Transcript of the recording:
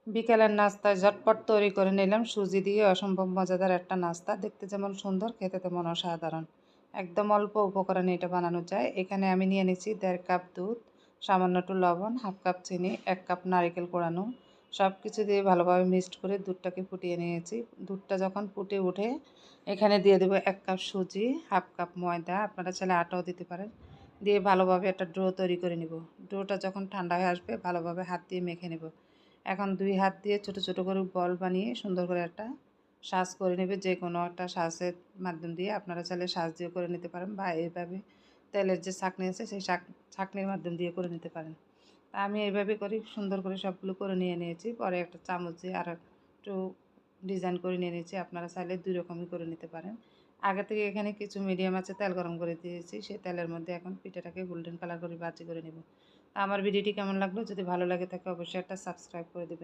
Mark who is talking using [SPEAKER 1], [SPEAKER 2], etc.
[SPEAKER 1] বিকেলের নাস্তায় ঝটপট তৈরি করে নিলাম সুজি দিয়ে অসম্ভব মজাদার একটা নাস্তা। দেখতে যেমন সুন্দর, খেতে তেমন অসাধারণ। একদম অল্প উপকরণে এটা বানানো যায়। এখানে আমি নিয়ে নিচ্ছি 1.5 কাপ দুধ, সামান্য একটু লবণ, 1/2 কাপ চিনি, 1 কাপ নারিকেল কোড়ানো। সব কিছু দিয়ে ভালোভাবে মিক্সড করে দুধটাকে ফুটিয়ে নিয়েছি। দুধটা যখন ফুটে ওঠে এখানে দিয়ে দেবো 1 কাপ সুজি, 1/2 কাপ ময়দা, আপনারা চাইলে আটাও দিতে পারেন। দিয়ে ভালোভাবে একটা ডো তৈরি করে নিব। ডোটা যখন ঠান্ডা হয়ে আসবে ভালোভাবে হাত দিয়ে মেখে নেব। এখন 2 হাত দিয়ে ছোট ছোট করে বল বানিয়ে সুন্দর করে একটা সাজ করে নেবে। যে কোনো একটা সাজের মাধ্যম দিয়ে আপনারা চাইলে সাজ দিয়ে করে নিতে পারেন, বা এইভাবে তেলের যে ছাঁকনি আছে সেই ছাঁকনির মাধ্যম দিয়ে করে নিতে পারেন। তা আমি এইভাবে করি, সুন্দর করে সবগুলো করে নিয়েছি। পরে একটা চামচ দিয়ে আর একটু ডিজাইন করে নিয়ে নিয়েছি। আপনারা চাইলে 2 রকমই করে নিতে পারেন। আগে থেকে এখানে কিছু মিডিয়াম আছে তেল গরম করে দিয়েছি। সেই তেলের মধ্যে এখন পিঠাটাকে গোল্ডেন কালার করে ভাজি করে নেব। আমার ভিডিওটি কেমন লাগলো? যদি ভালো লাগে থাকে অবশ্যই একটা সাবস্ক্রাইব করে দেবেন।